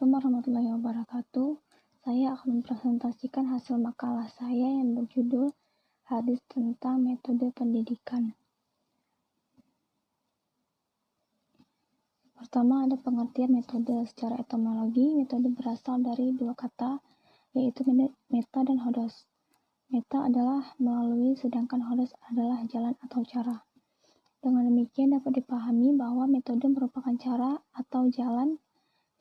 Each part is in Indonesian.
Assalamualaikum warahmatullahi wabarakatuh. Saya akan mempresentasikan hasil makalah saya yang berjudul Hadis tentang Metode Pendidikan. Pertama, ada pengertian metode. Secara etimologi, metode berasal dari dua kata, yaitu meta dan hodos. Meta adalah melalui, sedangkan hodos adalah jalan atau cara. Dengan demikian dapat dipahami bahwa metode merupakan cara atau jalan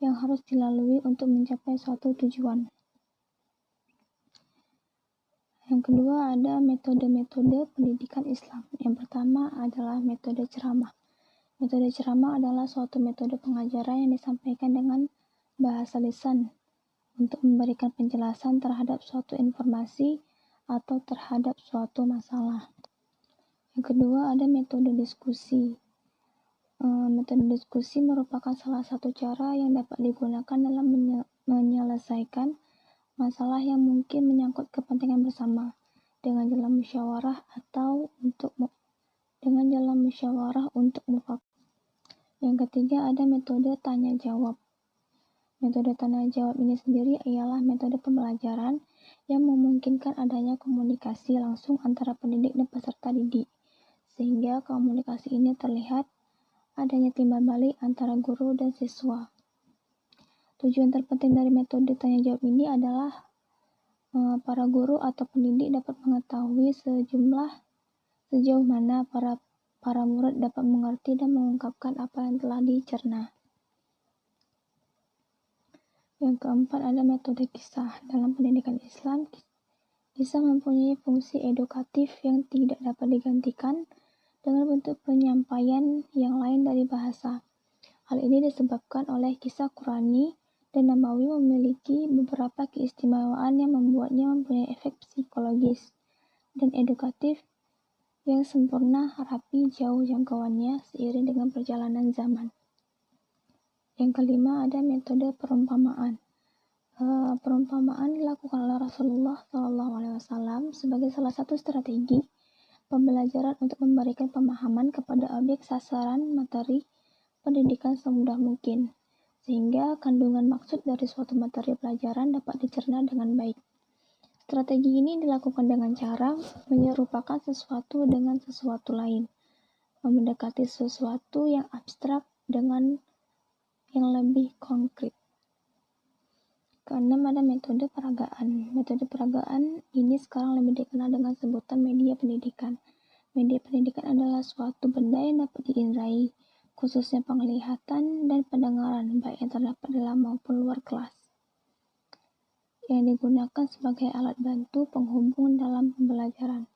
yang harus dilalui untuk mencapai suatu tujuan. Yang kedua, ada metode-metode pendidikan Islam. Yang pertama adalah metode ceramah. Metode ceramah adalah suatu metode pengajaran yang disampaikan dengan bahasa lisan untuk memberikan penjelasan terhadap suatu informasi atau terhadap suatu masalah. Yang kedua, ada metode diskusi. Metode diskusi merupakan salah satu cara yang dapat digunakan dalam menyelesaikan masalah yang mungkin menyangkut kepentingan bersama dengan jalan musyawarah untuk mufakat. Yang ketiga, ada metode tanya jawab. Metode tanya jawab ini sendiri ialah metode pembelajaran yang memungkinkan adanya komunikasi langsung antara pendidik dan peserta didik, sehingga komunikasi ini terlihat adanya timbal balik antara guru dan siswa. Tujuan terpenting dari metode tanya jawab ini adalah para guru atau pendidik dapat mengetahui sejauh mana para murid dapat mengerti dan mengungkapkan apa yang telah dicerna. Yang keempat, ada metode kisah. Dalam pendidikan Islam, kisah mempunyai fungsi edukatif yang tidak dapat digantikan dengan bentuk penyampaian yang lain dari bahasa. Hal ini disebabkan oleh kisah Qurani dan Nabawi memiliki beberapa keistimewaan yang membuatnya mempunyai efek psikologis dan edukatif yang sempurna, rapi, jauh jangkauannya seiring dengan perjalanan zaman. Yang kelima, ada metode perumpamaan. Perumpamaan dilakukan oleh Rasulullah SAW sebagai salah satu strategi pembelajaran untuk memberikan pemahaman kepada objek sasaran materi pendidikan semudah mungkin, sehingga kandungan maksud dari suatu materi pelajaran dapat dicerna dengan baik. Strategi ini dilakukan dengan cara menyerupakan sesuatu dengan sesuatu lain, mendekati sesuatu yang abstrak dengan yang lebih konkret. Keenam, ada metode peragaan. Metode peragaan ini sekarang lebih dikenal dengan sebutan media pendidikan. Media pendidikan adalah suatu benda yang dapat diindrai, khususnya penglihatan dan pendengaran, baik yang terdapat dalam maupun luar kelas, yang digunakan sebagai alat bantu penghubung dalam pembelajaran.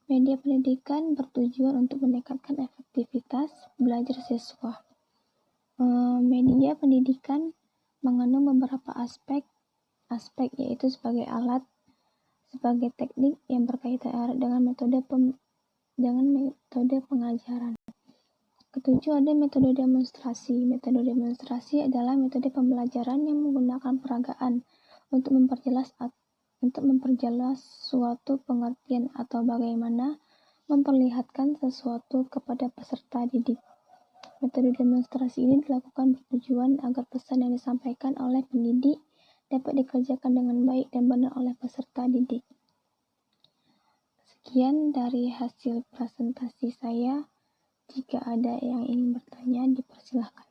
Media pendidikan bertujuan untuk meningkatkan efektivitas belajar siswa. Media pendidikan mengandung beberapa aspek yaitu sebagai alat, sebagai teknik yang berkaitan erat dengan metode pengajaran. Ketujuh, ada metode demonstrasi. Metode demonstrasi adalah metode pembelajaran yang menggunakan peragaan untuk memperjelas suatu pengertian atau bagaimana memperlihatkan sesuatu kepada peserta didik. Metode demonstrasi ini dilakukan bertujuan agar pesan yang disampaikan oleh pendidik dapat dikerjakan dengan baik dan benar oleh peserta didik. Sekian dari hasil presentasi saya. Jika ada yang ingin bertanya, dipersilahkan.